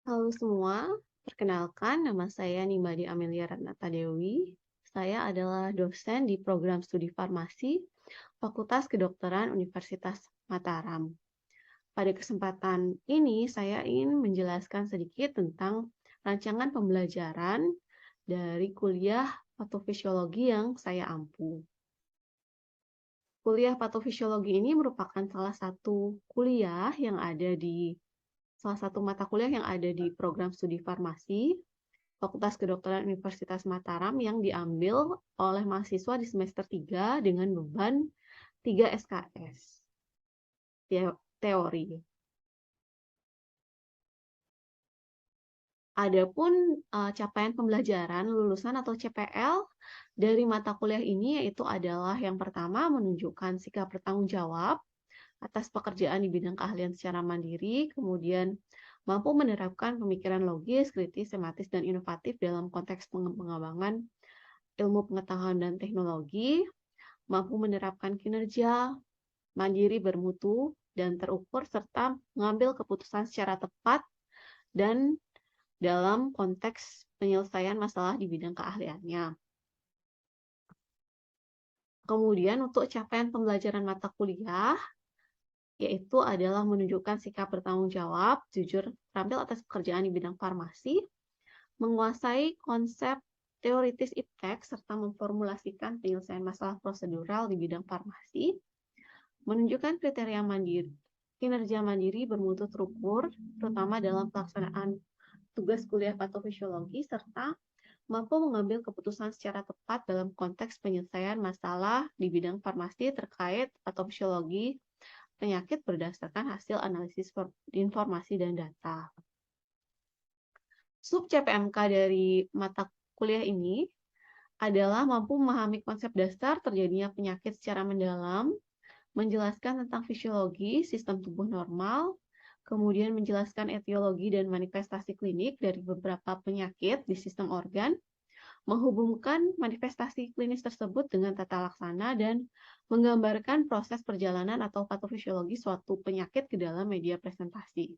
Halo semua, perkenalkan nama saya Nimade Amelia Ratnata Dewi. Saya adalah dosen di program studi farmasi Fakultas Kedokteran Universitas Mataram. Pada kesempatan ini saya ingin menjelaskan sedikit tentang rancangan pembelajaran dari kuliah patofisiologi yang saya ampu. Kuliah patofisiologi ini merupakan salah satu mata kuliah yang ada di program studi farmasi Fakultas Kedokteran Universitas Mataram yang diambil oleh mahasiswa di semester 3 dengan beban 3 SKS teori. Adapun capaian pembelajaran lulusan atau CPL dari mata kuliah ini yaitu adalah yang pertama menunjukkan sikap bertanggung jawab atas pekerjaan di bidang keahlian secara mandiri, kemudian mampu menerapkan pemikiran logis, kritis, tematis, dan inovatif dalam konteks pengembangan ilmu pengetahuan dan teknologi, mampu menerapkan kinerja mandiri bermutu dan terukur, serta mengambil keputusan secara tepat dan dalam konteks penyelesaian masalah di bidang keahliannya. Kemudian untuk capaian pembelajaran mata kuliah, yaitu adalah menunjukkan sikap bertanggung jawab, jujur, terampil atas pekerjaan di bidang farmasi, menguasai konsep teoritis iptek, serta memformulasikan penyelesaian masalah prosedural di bidang farmasi, menunjukkan kriteria mandiri, kinerja mandiri bermutu terukur, terutama dalam pelaksanaan tugas kuliah patofisiologi, serta mampu mengambil keputusan secara tepat dalam konteks penyelesaian masalah di bidang farmasi terkait patofisiologi penyakit berdasarkan hasil analisis informasi dan data. Sub CPMK dari mata kuliah ini adalah mampu memahami konsep dasar terjadinya penyakit secara mendalam, menjelaskan tentang fisiologi sistem tubuh normal, kemudian menjelaskan etiologi dan manifestasi klinik dari beberapa penyakit di sistem organ, menghubungkan manifestasi klinis tersebut dengan tata laksana, dan menggambarkan proses perjalanan atau patofisiologi suatu penyakit ke dalam media presentasi.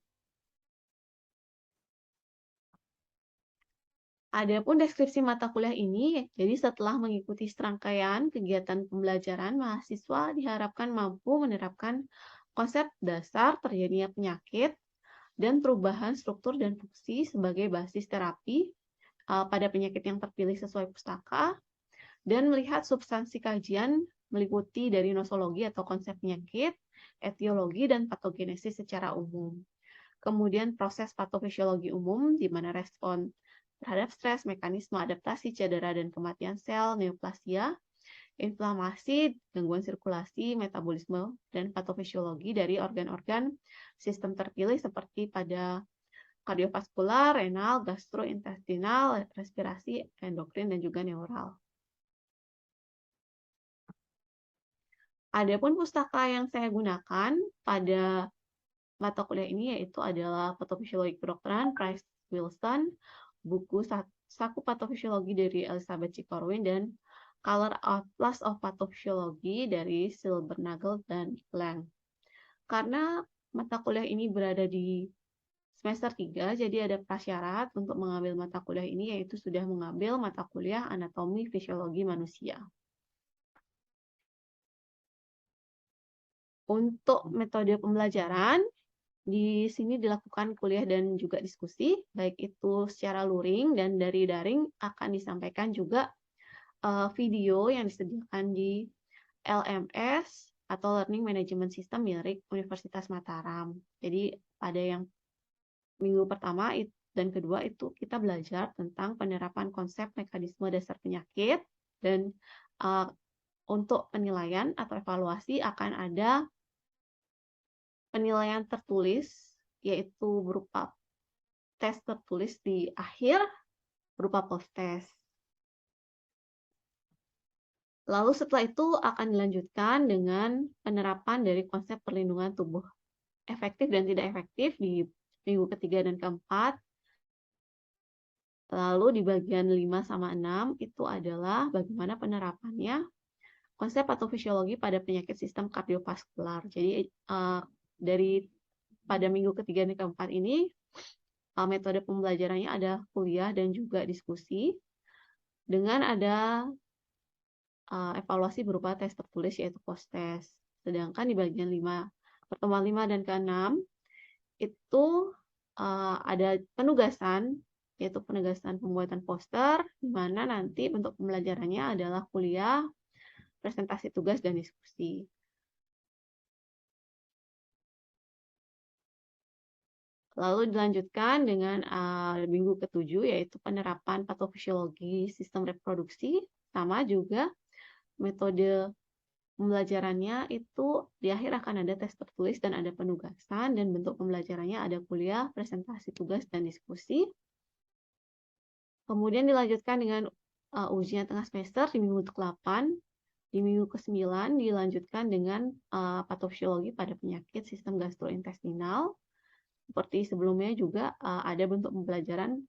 Adapun deskripsi mata kuliah ini, jadi setelah mengikuti serangkaian kegiatan pembelajaran, mahasiswa diharapkan mampu menerapkan konsep dasar terjadinya penyakit dan perubahan struktur dan fungsi sebagai basis terapi pada penyakit yang terpilih sesuai pustaka, dan melihat substansi kajian meliputi dari nosologi atau konsep penyakit, etiologi, dan patogenesis secara umum. Kemudian proses patofisiologi umum, di mana respon terhadap stres, mekanisme adaptasi, cedera, dan kematian sel, neoplasia, inflamasi, gangguan sirkulasi, metabolisme, dan patofisiologi dari organ-organ sistem terpilih seperti pada kardiovaskular, renal, gastrointestinal, respirasi, endokrin, dan juga neural. Adapun pustaka yang saya gunakan pada mata kuliah ini yaitu adalah Patofisiologi Kedokteran Price Wilson, buku Saku Patofisiologi dari Elizabeth C. Corwin, dan Color Atlas of Pathophysiology dari Silbernagel dan Lang. Karena mata kuliah ini berada di semester 3, jadi ada prasyarat untuk mengambil mata kuliah ini, yaitu sudah mengambil mata kuliah Anatomi Fisiologi Manusia. Untuk metode pembelajaran, di sini dilakukan kuliah dan juga diskusi, baik itu secara luring dan dari daring akan disampaikan juga video yang disediakan di LMS atau Learning Management System milik Universitas Mataram. Jadi pada yang minggu pertama dan kedua itu kita belajar tentang penerapan konsep mekanisme dasar penyakit, dan untuk penilaian atau evaluasi akan ada penilaian tertulis, yaitu berupa tes tertulis di akhir berupa post-test. Lalu setelah itu akan dilanjutkan dengan penerapan dari konsep perlindungan tubuh efektif dan tidak efektif di minggu ketiga dan keempat. Lalu di bagian 5 sama 6 itu adalah bagaimana penerapannya konsep patofisiologi pada penyakit sistem kardiovaskular. Jadi dari pada minggu ketiga dan keempat ini metode pembelajarannya ada kuliah dan juga diskusi, dengan ada evaluasi berupa tes tertulis yaitu post-test. Sedangkan di bagian pertemuan 5 dan ke-6 itu ada penugasan, yaitu penugasan pembuatan poster, di mana nanti bentuk pembelajarannya adalah kuliah, presentasi tugas, dan diskusi. Lalu dilanjutkan dengan minggu ke-7, yaitu penerapan patofisiologi sistem reproduksi, sama juga metode pembelajarannya itu di akhir akan ada tes tertulis dan ada penugasan, dan bentuk pembelajarannya ada kuliah, presentasi tugas, dan diskusi. Kemudian dilanjutkan dengan ujian tengah semester di minggu ke-8. Di minggu ke-9 dilanjutkan dengan patofisiologi pada penyakit sistem gastrointestinal. Seperti sebelumnya juga ada bentuk pembelajaran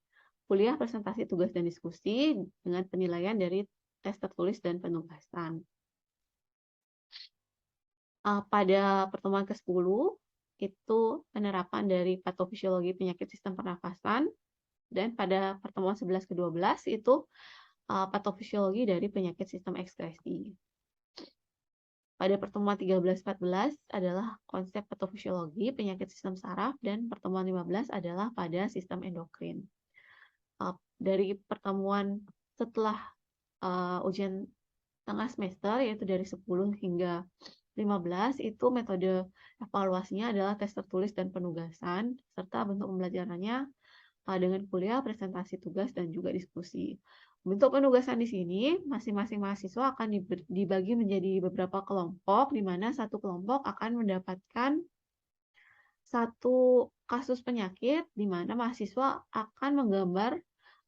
kuliah, presentasi tugas, dan diskusi dengan penilaian dari tes tertulis dan penugasan. Pada pertemuan ke-10 itu penerapan dari patofisiologi penyakit sistem pernafasan, dan pada pertemuan 11 ke 12 itu patofisiologi dari penyakit sistem ekskresi. Pada pertemuan 13-14 adalah konsep patofisiologi penyakit sistem saraf, dan pertemuan 15 adalah pada sistem endokrin. Dari pertemuan setelah ujian tengah semester, yaitu dari 10 hingga 15, itu metode evaluasinya adalah tes tertulis dan penugasan, serta bentuk pembelajarannya dengan kuliah, presentasi tugas, dan juga diskusi. Bentuk penugasan di sini, masing-masing mahasiswa akan dibagi menjadi beberapa kelompok, di mana satu kelompok akan mendapatkan satu kasus penyakit, di mana mahasiswa akan menggambar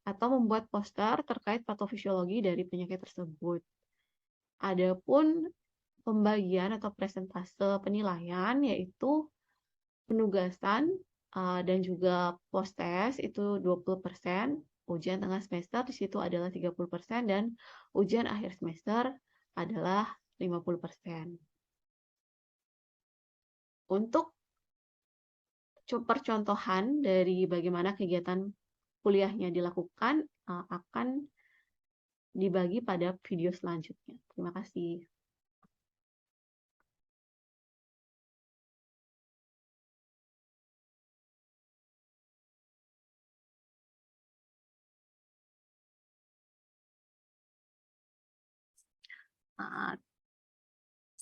atau membuat poster terkait patofisiologi dari penyakit tersebut. Adapun pembagian atau persentase penilaian, yaitu penugasan dan juga post-test itu 20%, ujian tengah semester di situ adalah 30%, dan ujian akhir semester adalah 50%. Untuk percontohan dari bagaimana kegiatan kuliahnya dilakukan akan dibagi pada video selanjutnya. Terima kasih.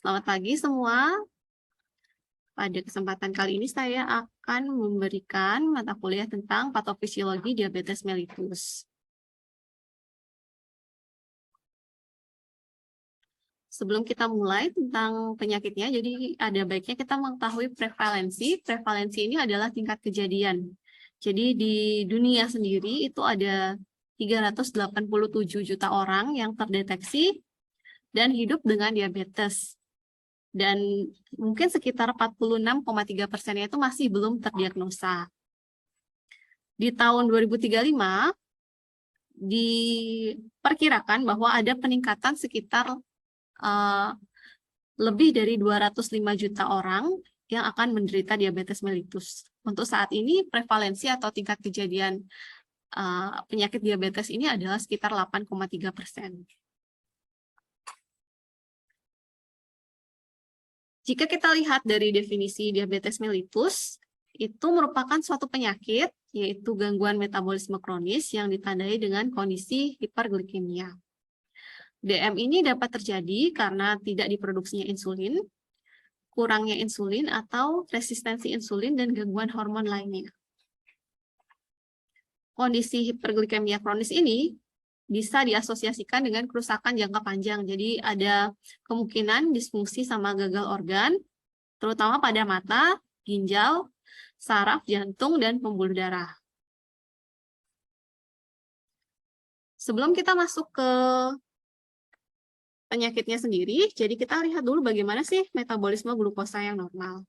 Selamat pagi semua. Pada kesempatan kali ini saya akan memberikan mata kuliah tentang patofisiologi diabetes mellitus. Sebelum kita mulai tentang penyakitnya, jadi ada baiknya kita mengetahui prevalensi. Prevalensi ini adalah tingkat kejadian. Jadi di dunia sendiri itu ada 387 juta orang yang terdeteksi dan hidup dengan diabetes. Dan mungkin sekitar 46,3%-nya itu masih belum terdiagnosa. Di tahun 2035, diperkirakan bahwa ada peningkatan sekitar lebih dari 205 juta orang yang akan menderita diabetes mellitus. Untuk saat ini, prevalensi atau tingkat kejadian penyakit diabetes ini adalah sekitar 8,3%. Jika kita lihat dari definisi diabetes mellitus, itu merupakan suatu penyakit, yaitu gangguan metabolisme kronis yang ditandai dengan kondisi hiperglikemia. DM ini dapat terjadi karena tidak diproduksinya insulin, kurangnya insulin, atau resistensi insulin dan gangguan hormon lainnya. Kondisi hiperglikemia kronis ini bisa diasosiasikan dengan kerusakan jangka panjang. Jadi ada kemungkinan disfungsi sama gagal organ, terutama pada mata, ginjal, saraf, jantung, dan pembuluh darah. Sebelum kita masuk ke penyakitnya sendiri, jadi kita lihat dulu bagaimana sih metabolisme glukosa yang normal.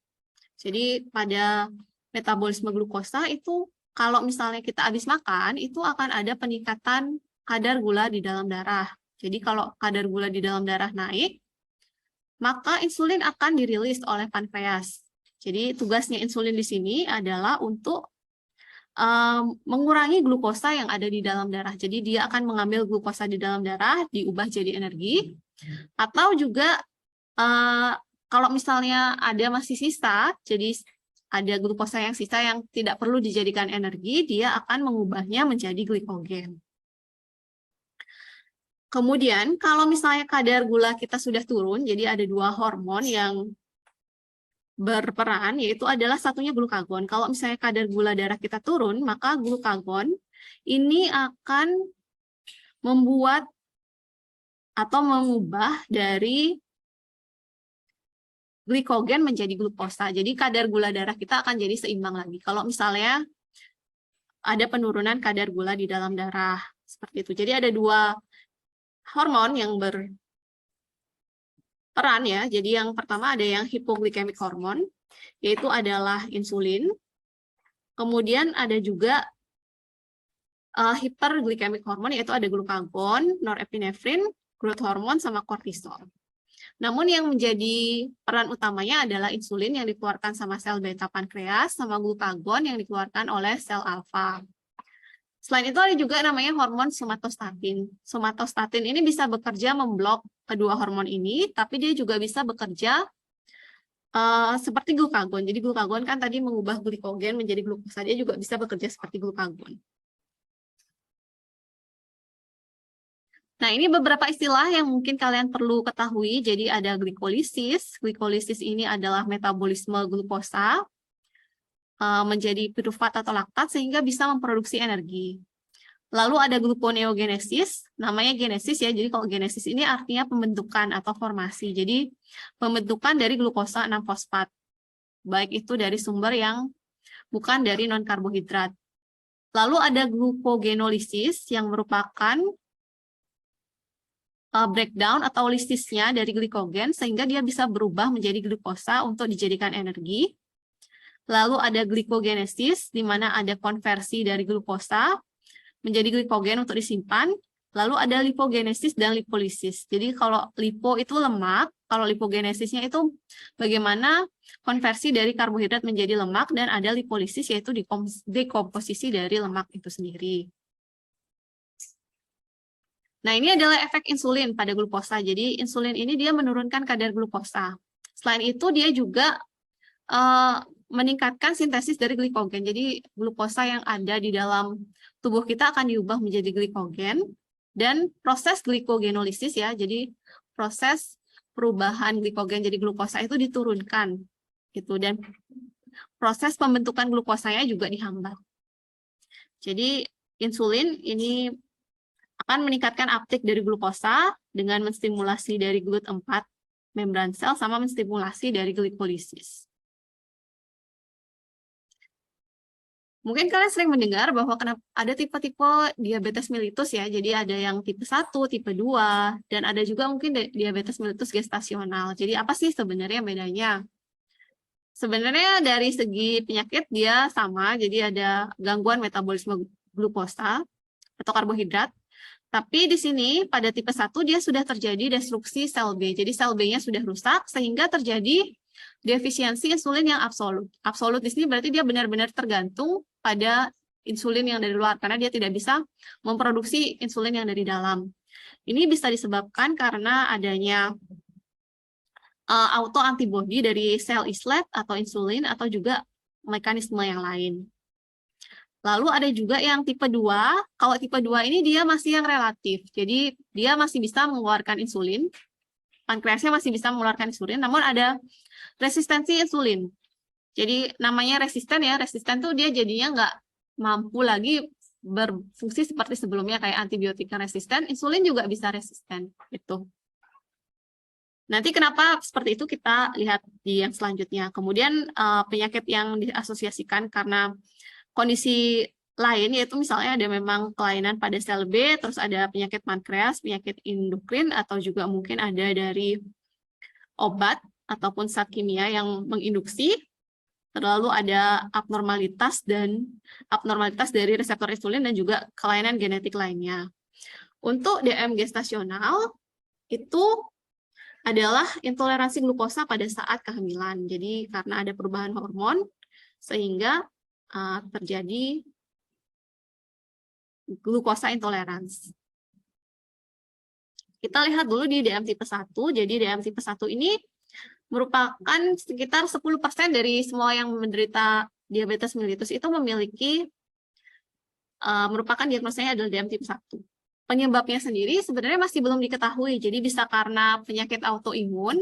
Jadi pada metabolisme glukosa itu kalau misalnya kita habis makan, itu akan ada peningkatan kadar gula di dalam darah. Jadi kalau kadar gula di dalam darah naik, maka insulin akan dirilis oleh pankreas. Jadi tugasnya insulin di sini adalah untuk mengurangi glukosa yang ada di dalam darah. Jadi dia akan mengambil glukosa di dalam darah, diubah jadi energi. Atau juga kalau misalnya ada masih sisa, jadi ada glukosa yang sisa yang tidak perlu dijadikan energi, dia akan mengubahnya menjadi glikogen. Kemudian kalau misalnya kadar gula kita sudah turun, jadi ada 2 hormon yang berperan, yaitu adalah satunya glukagon. Kalau misalnya kadar gula darah kita turun, maka glukagon ini akan membuat atau mengubah dari glikogen menjadi glukosa. Jadi kadar gula darah kita akan jadi seimbang lagi. Kalau misalnya ada penurunan kadar gula di dalam darah, seperti itu. Jadi ada 2 hormon yang berperan ya. Jadi yang pertama ada yang hypoglycemic hormone, yaitu adalah insulin. Kemudian ada juga hyperglycemic hormone, yaitu ada glukagon, norepinefrin, growth hormone, sama kortisol. Namun yang menjadi peran utamanya adalah insulin yang dikeluarkan sama sel beta pankreas, sama glukagon yang dikeluarkan oleh sel alfa. Selain itu ada juga namanya hormon somatostatin. Somatostatin ini bisa bekerja memblok kedua hormon ini, tapi dia juga bisa bekerja seperti glukagon. Jadi glukagon kan tadi mengubah glikogen menjadi glukosa, dia juga bisa bekerja seperti glukagon. Nah, ini beberapa istilah yang mungkin kalian perlu ketahui. Jadi ada glikolisis. Glikolisis ini adalah metabolisme glukosa menjadi pirufat atau laktat sehingga bisa memproduksi energi. Lalu ada gluconeogenesis, namanya genesis ya. Jadi kalau genesis ini artinya pembentukan atau formasi. Jadi pembentukan dari glukosa 6-fosfat. Baik itu dari sumber yang bukan dari non-karbohidrat. Lalu ada glucogenolisis yang merupakan breakdown atau lisisnya dari glikogen sehingga dia bisa berubah menjadi glukosa untuk dijadikan energi. Lalu ada glikogenesis di mana ada konversi dari glukosa menjadi glikogen untuk disimpan. Lalu ada lipogenesis dan lipolisis. Jadi kalau lipo itu lemak, kalau lipogenesisnya itu bagaimana konversi dari karbohidrat menjadi lemak, dan ada lipolisis yaitu dekomposisi dari lemak itu sendiri. Nah, ini adalah efek insulin pada glukosa. Jadi, insulin ini dia menurunkan kadar glukosa. Selain itu, dia juga meningkatkan sintesis dari glikogen. Jadi, glukosa yang ada di dalam tubuh kita akan diubah menjadi glikogen. Dan proses glikogenolisis ya, jadi proses perubahan glikogen jadi glukosa itu diturunkan. Gitu. Dan proses pembentukan glukosanya juga dihambat. Jadi, insulin ini akan meningkatkan uptake dari glukosa dengan menstimulasi dari GLUT4 membran sel sama menstimulasi dari glikolisis. Mungkin kalian sering mendengar bahwa ada tipe-tipe diabetes mellitus ya. Jadi ada yang tipe 1, tipe 2, dan ada juga mungkin diabetes mellitus gestasional. Jadi apa sih sebenarnya bedanya? Sebenarnya dari segi penyakit dia sama, jadi ada gangguan metabolisme glukosa atau karbohidrat. Tapi di sini pada tipe 1 dia sudah terjadi destruksi sel B. Jadi sel B-nya sudah rusak sehingga terjadi defisiensi insulin yang absolut. Absolut di sini berarti dia benar-benar tergantung pada insulin yang dari luar karena dia tidak bisa memproduksi insulin yang dari dalam. Ini bisa disebabkan karena adanya autoantibody dari sel islet atau insulin atau juga mekanisme yang lain. Lalu ada juga yang tipe 2, kalau tipe 2 ini dia masih yang relatif, jadi dia masih bisa mengeluarkan insulin, pankreasnya masih bisa mengeluarkan insulin, namun ada resistensi insulin. Jadi namanya resisten ya, resisten tuh dia jadinya nggak mampu lagi berfungsi seperti sebelumnya kayak antibiotika resisten, insulin juga bisa resisten, gitu. Nanti kenapa seperti itu kita lihat di yang selanjutnya. Kemudian penyakit yang diasosiasikan karena kondisi lain yaitu misalnya ada memang kelainan pada sel B, terus ada penyakit pankreas, penyakit endokrin, atau juga mungkin ada dari obat ataupun zat kimia yang menginduksi, lalu ada abnormalitas dari reseptor insulin dan juga kelainan genetik lainnya. Untuk DM gestasional itu adalah intoleransi glukosa pada saat kehamilan. Jadi karena ada perubahan hormon sehingga terjadi glukosa intolerance. Kita lihat dulu di DM tipe 1. Jadi DM tipe 1 ini merupakan sekitar 10% dari semua yang menderita diabetes mellitus itu memiliki merupakan diagnosanya adalah DM tipe 1. Penyebabnya sendiri sebenarnya masih belum diketahui. Jadi bisa karena penyakit autoimun,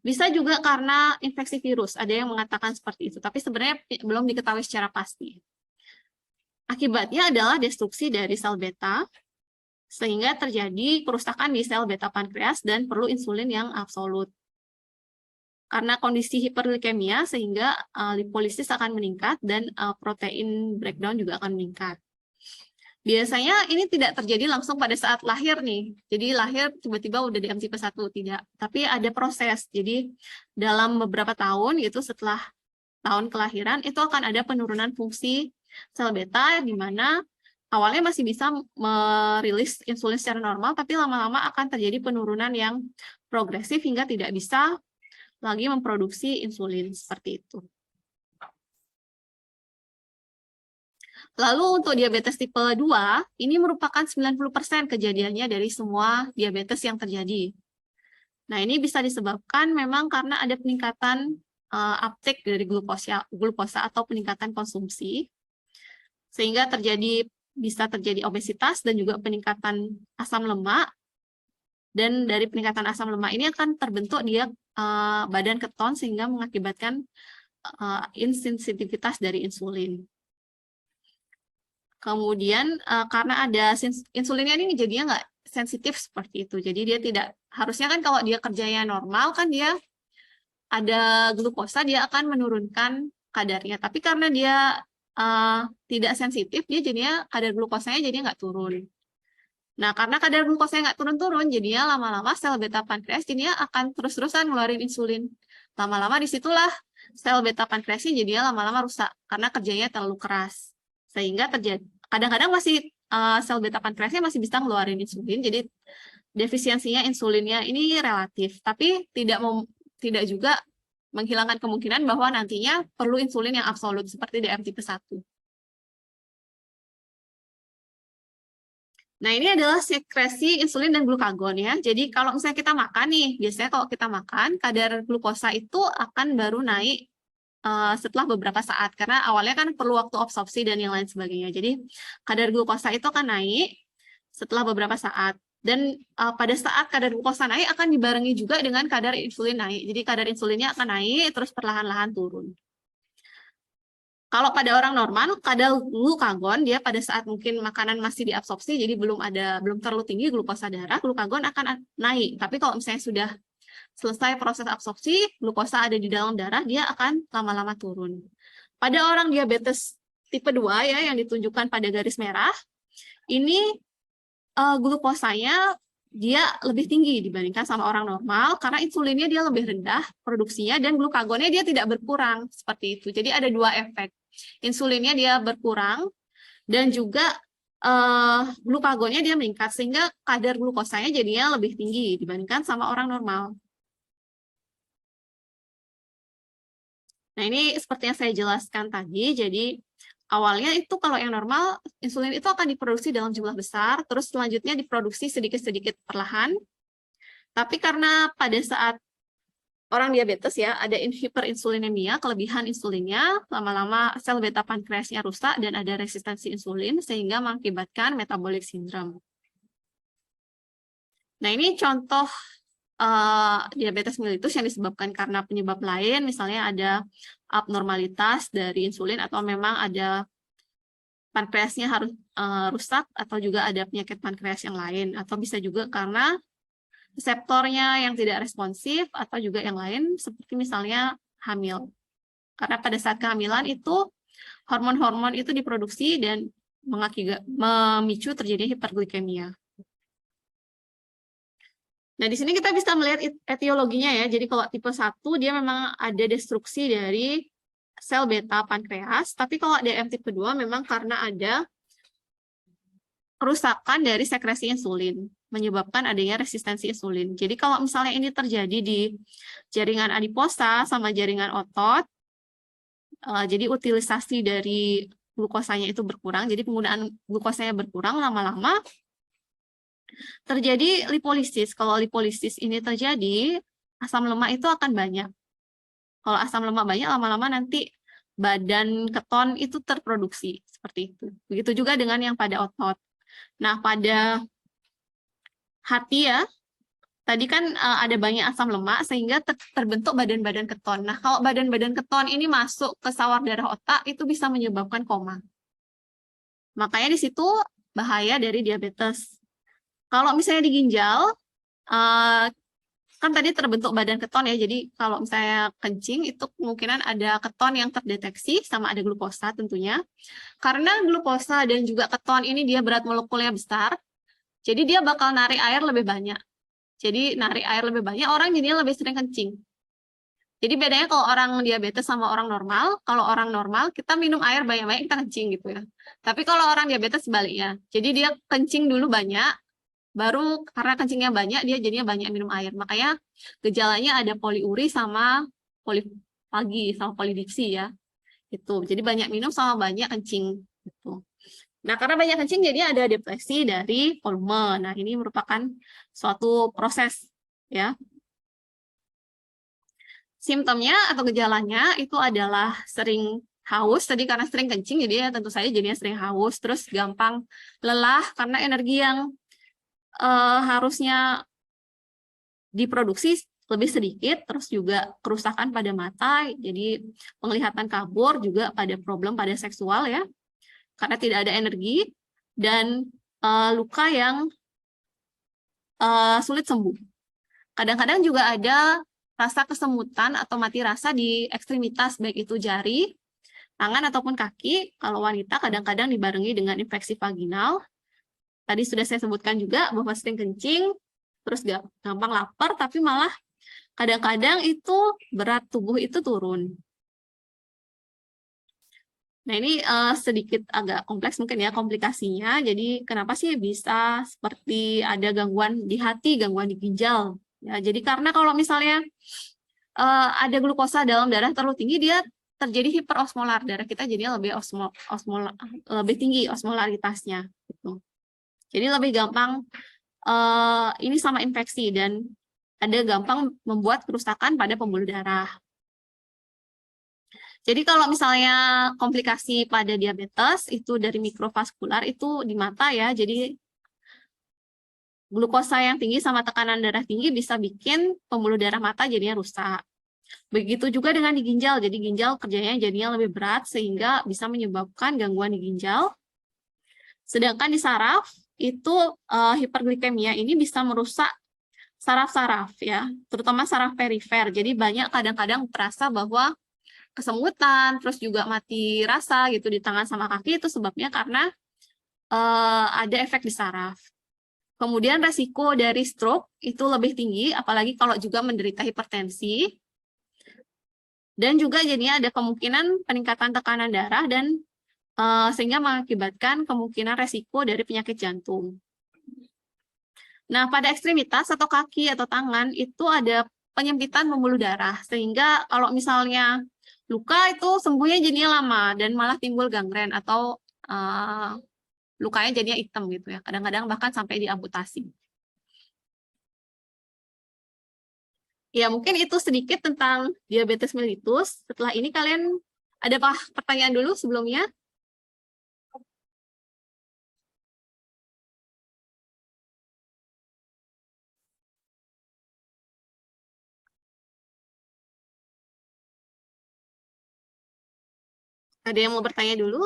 bisa juga karena infeksi virus. Ada yang mengatakan seperti itu, tapi sebenarnya belum diketahui secara pasti. Akibatnya adalah destruksi dari sel beta, sehingga terjadi kerusakan di sel beta pankreas dan perlu insulin yang absolut. Karena kondisi hiperglikemia, sehingga lipolisis akan meningkat dan protein breakdown juga akan meningkat. Biasanya ini tidak terjadi langsung pada saat lahir nih. Jadi lahir tiba-tiba udah DM tipe 1, tidak. Tapi ada proses. Jadi dalam beberapa tahun gitu setelah tahun kelahiran itu akan ada penurunan fungsi sel beta di mana awalnya masih bisa merilis insulin secara normal, tapi lama-lama akan terjadi penurunan yang progresif hingga tidak bisa lagi memproduksi insulin seperti itu. Lalu untuk diabetes tipe 2, ini merupakan 90% kejadiannya dari semua diabetes yang terjadi. Nah, ini bisa disebabkan memang karena ada peningkatan uptake dari glukosa atau peningkatan konsumsi, sehingga bisa terjadi obesitas dan juga peningkatan asam lemak. Dan dari peningkatan asam lemak ini akan terbentuk dia badan keton sehingga mengakibatkan insensitivitas dari insulin. Kemudian karena ada insulinnya ini jadinya nggak sensitif seperti itu. Jadi dia tidak, harusnya kan kalau dia kerjanya normal kan dia ada glukosa, dia akan menurunkan kadarnya. Tapi karena dia tidak sensitif, dia jadinya kadar glukosanya jadinya nggak turun. Nah, karena kadar glukosanya nggak turun-turun, jadinya lama-lama sel beta pankreas jadinya akan terus-terusan ngeluarin insulin. Lama-lama disitulah sel beta pankreasnya jadinya lama-lama rusak karena kerjanya terlalu keras. Sehingga terjadi kadang-kadang masih sel beta pankreasnya masih bisa ngeluarin insulin, jadi defisiensinya insulinnya ini relatif, tapi tidak juga menghilangkan kemungkinan bahwa nantinya perlu insulin yang absolut seperti DM tipe 1. Nah, ini adalah sekresi insulin dan glukagon ya. Jadi kalau misalnya kita makan nih, biasanya kalau kita makan kadar glukosa itu akan baru naik setelah beberapa saat, karena awalnya kan perlu waktu absorpsi dan yang lain sebagainya. Jadi kadar glukosa itu akan naik setelah beberapa saat. Dan pada saat kadar glukosa naik akan dibarengi juga dengan kadar insulin naik. Jadi kadar insulinnya akan naik terus perlahan-lahan turun. Kalau pada orang normal, kadar glukagon dia pada saat mungkin makanan masih diabsorpsi, jadi belum terlalu tinggi glukosa darah, glukagon akan naik. Tapi kalau misalnya sudah selesai proses absorpsi, glukosa ada di dalam darah, dia akan lama-lama turun. Pada orang diabetes tipe 2 ya, yang ditunjukkan pada garis merah, ini glukosanya dia lebih tinggi dibandingkan sama orang normal, karena insulinnya dia lebih rendah produksinya, dan glukagonnya dia tidak berkurang, seperti itu. Jadi ada dua efek. Insulinnya dia berkurang, dan juga glukagonnya dia meningkat, sehingga kadar glukosanya jadinya lebih tinggi dibandingkan sama orang normal. Nah, ini seperti yang saya jelaskan tadi, jadi awalnya itu kalau yang normal, insulin itu akan diproduksi dalam jumlah besar, terus selanjutnya diproduksi sedikit-sedikit perlahan. Tapi karena pada saat orang diabetes ya, ada hiperinsulinemia, kelebihan insulinnya, lama-lama sel beta pankreasnya rusak dan ada resistensi insulin, sehingga mengakibatkan metabolic syndrome. Nah, ini contoh diabetes mellitus yang disebabkan karena penyebab lain, misalnya ada abnormalitas dari insulin atau memang ada pankreasnya harus rusak, atau juga ada penyakit pankreas yang lain, atau bisa juga karena reseptornya yang tidak responsif, atau juga yang lain seperti misalnya hamil. Karena pada saat kehamilan itu hormon-hormon itu diproduksi dan memicu terjadinya hiperglikemia. Nah, di sini kita bisa melihat etiologinya ya. Jadi kalau tipe 1 dia memang ada destruksi dari sel beta pankreas, tapi kalau DM tipe 2 memang karena ada kerusakan dari sekresi insulin, menyebabkan adanya resistensi insulin. Jadi kalau misalnya ini terjadi di jaringan adiposa sama jaringan otot, jadi utilisasi dari glukosanya itu berkurang, jadi penggunaan glukosanya berkurang, lama-lama terjadi lipolisis. Kalau lipolisis ini terjadi, asam lemak itu akan banyak. Kalau asam lemak banyak, lama-lama nanti badan keton itu terproduksi, seperti itu. Begitu juga dengan yang pada otot. Nah, pada hati ya, tadi kan ada banyak asam lemak sehingga terbentuk badan-badan keton. Nah, kalau badan-badan keton ini masuk ke sawar darah otak, itu bisa menyebabkan koma. Makanya di situ bahaya dari diabetes. Kalau misalnya di ginjal, kan tadi terbentuk badan keton ya, jadi kalau misalnya kencing itu kemungkinan ada keton yang terdeteksi sama ada glukosa tentunya. Karena glukosa dan juga keton ini dia berat molekulnya besar, jadi dia bakal narik air lebih banyak. Jadi narik air lebih banyak, orang jadinya lebih sering kencing. Jadi bedanya kalau orang diabetes sama orang normal, kalau orang normal kita minum air banyak-banyak kita kencing gitu ya. Tapi kalau orang diabetes sebaliknya, jadi dia kencing dulu banyak, baru karena kencingnya banyak dia jadinya banyak minum air. Makanya gejalanya ada poliuri sama polifagi sama polidipsi ya. Itu. Jadi banyak minum sama banyak kencing gitu. Nah, karena banyak kencing jadi ada depresi dari volume. Nah, ini merupakan suatu proses ya. Simptomnya atau gejalanya itu adalah sering haus, tadi karena sering kencing jadi ya tentu saja jadinya sering haus, terus gampang lelah karena energi yang harusnya diproduksi lebih sedikit, terus juga kerusakan pada mata, jadi penglihatan kabur, juga pada problem pada seksual ya, karena tidak ada energi, dan luka yang sulit sembuh. Kadang-kadang juga ada rasa kesemutan atau mati rasa di ekstremitas, baik itu jari, tangan, ataupun kaki. Kalau wanita kadang-kadang dibarengi dengan infeksi vaginal. Tadi sudah saya sebutkan juga bahwa sering kencing, terus gampang lapar, tapi malah kadang-kadang itu berat tubuh itu turun. Nah, ini sedikit agak kompleks mungkin ya komplikasinya. Jadi kenapa sih bisa seperti ada gangguan di hati, gangguan di ginjal? Ya, jadi karena kalau misalnya ada glukosa dalam darah terlalu tinggi, dia terjadi hiperosmolar. Darah kita jadinya lebih lebih tinggi osmolaritasnya. Gitu. Jadi lebih gampang ini sama infeksi dan ada gampang membuat kerusakan pada pembuluh darah. Jadi kalau misalnya komplikasi pada diabetes itu dari mikrovaskular itu di mata ya, jadi glukosa yang tinggi sama tekanan darah tinggi bisa bikin pembuluh darah mata jadinya rusak. Begitu juga dengan di ginjal, jadi ginjal kerjanya jadinya lebih berat sehingga bisa menyebabkan gangguan di ginjal. Sedangkan di saraf itu hiperglikemia ini bisa merusak saraf-saraf ya, terutama saraf perifer. Jadi banyak kadang-kadang terasa bahwa kesemutan, terus juga mati rasa gitu di tangan sama kaki itu sebabnya karena ada efek di saraf. Kemudian resiko dari stroke itu lebih tinggi, apalagi kalau juga menderita hipertensi. Dan juga jadinya ada kemungkinan peningkatan tekanan darah dan sehingga mengakibatkan kemungkinan resiko dari penyakit jantung. Nah, pada ekstremitas atau kaki atau tangan itu ada penyempitan pembuluh darah, sehingga kalau misalnya luka itu sembuhnya jadinya lama dan malah timbul gangren atau lukanya jadinya hitam gitu ya. Kadang-kadang bahkan sampai diamputasi. Ya, mungkin itu sedikit tentang diabetes mellitus. Setelah ini kalian ada pertanyaan dulu sebelumnya? Ada yang mau bertanya dulu?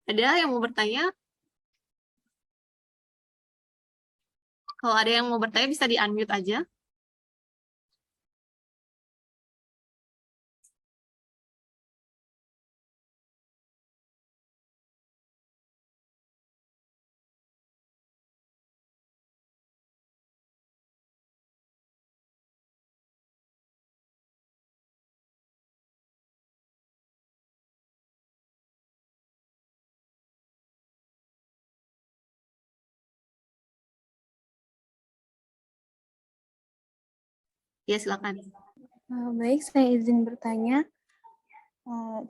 Ada yang mau bertanya? Kalau ada yang mau bertanya bisa di-unmute aja. Ya, silakan. Baik, saya izin bertanya.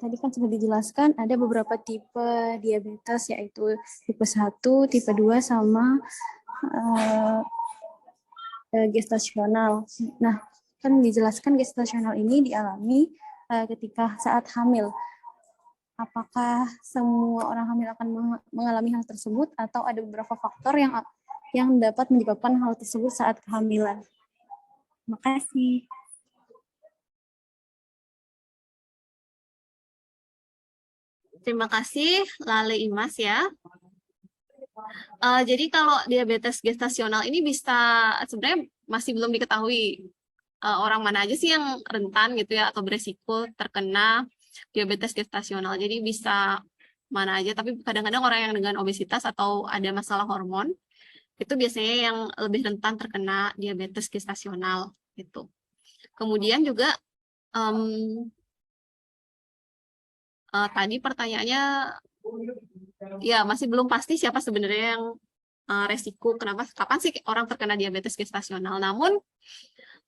Tadi kan sudah dijelaskan ada beberapa tipe diabetes, yaitu tipe 1, tipe 2, sama gestasional. Nah, kan dijelaskan gestasional ini dialami ketika saat hamil. Apakah semua orang hamil akan mengalami hal tersebut atau ada beberapa faktor yang dapat menyebabkan hal tersebut saat kehamilan? Terima kasih. Terima kasih, Lale Imas ya. Jadi kalau diabetes gestasional ini bisa sebenarnya masih belum diketahui orang mana aja sih yang rentan gitu ya atau beresiko terkena diabetes gestasional. Jadi bisa mana aja, tapi kadang-kadang orang yang dengan obesitas atau ada masalah hormon itu biasanya yang lebih rentan terkena diabetes gestasional gitu. Kemudian juga tadi pertanyaannya ya masih belum pasti siapa sebenarnya yang resiko kapan sih orang terkena diabetes gestasional. Namun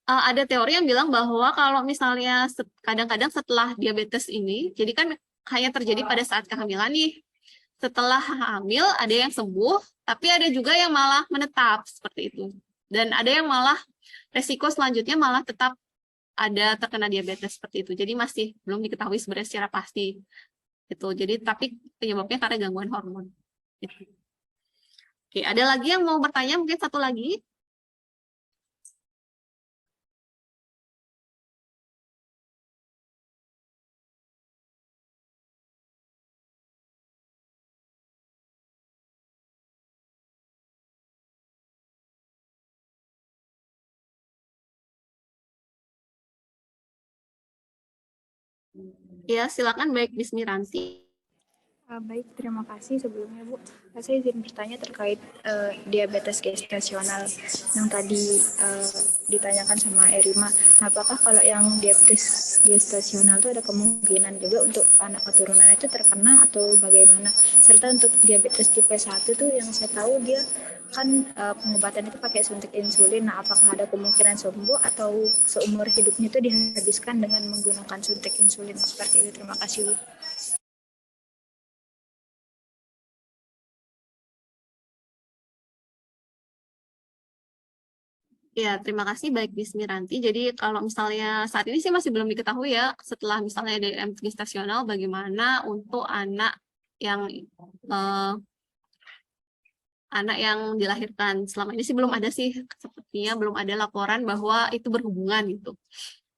ada teori yang bilang bahwa kalau misalnya kadang-kadang setelah diabetes ini, jadi kan hanya terjadi pada saat kehamilan nih. Setelah hamil ada yang sembuh, tapi ada juga yang malah menetap seperti itu. Dan ada yang malah resiko selanjutnya malah tetap ada terkena diabetes seperti itu. Jadi masih belum diketahui sebenarnya secara pasti. Gitu. Jadi tapi penyebabnya karena gangguan hormon. Gitu. Oke, ada lagi yang mau bertanya? Mungkin satu lagi. Ya, silakan baik Bismiranti. Baik, terima kasih sebelumnya Bu. Saya izin bertanya terkait diabetes gestasional yang tadi ditanyakan sama Erima. Nah, apakah kalau yang diabetes gestasional itu ada kemungkinan juga untuk anak keturunan itu terkena atau bagaimana? Serta untuk diabetes tipe 1 itu yang saya tahu dia kan pengobatan itu pakai suntik insulin. Nah, apakah ada kemungkinan sembuh atau seumur hidupnya itu dihabiskan dengan menggunakan suntik insulin seperti itu? Terima kasih Bu. Ya, terima kasih baik Bismiranti. Jadi kalau misalnya saat ini sih masih belum diketahui ya, setelah misalnya DMT gestasional bagaimana untuk anak yang dilahirkan. Selama ini sih belum ada sih, sepertinya belum ada laporan bahwa itu berhubungan gitu.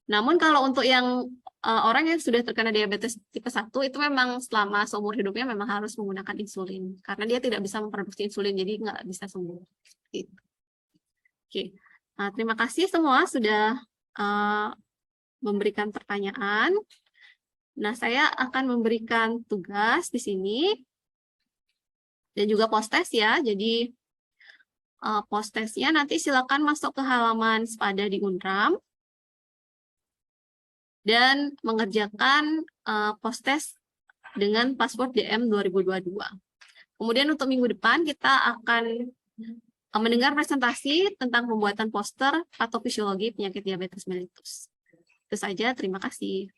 Namun kalau untuk yang orang yang sudah terkena diabetes tipe 1 itu memang selama seumur hidupnya memang harus menggunakan insulin karena dia tidak bisa memproduksi insulin, jadi nggak bisa sembuh. Gitu. Oke. Nah, terima kasih semua sudah memberikan pertanyaan. Nah, saya akan memberikan tugas di sini dan juga post-test ya. Jadi post-testnya nanti silakan masuk ke halaman Spada di Unram dan mengerjakan post-test dengan password DM 2022. Kemudian untuk minggu depan kita akan mendengar presentasi tentang pembuatan poster patofisiologi penyakit diabetes mellitus. Itu saja, terima kasih.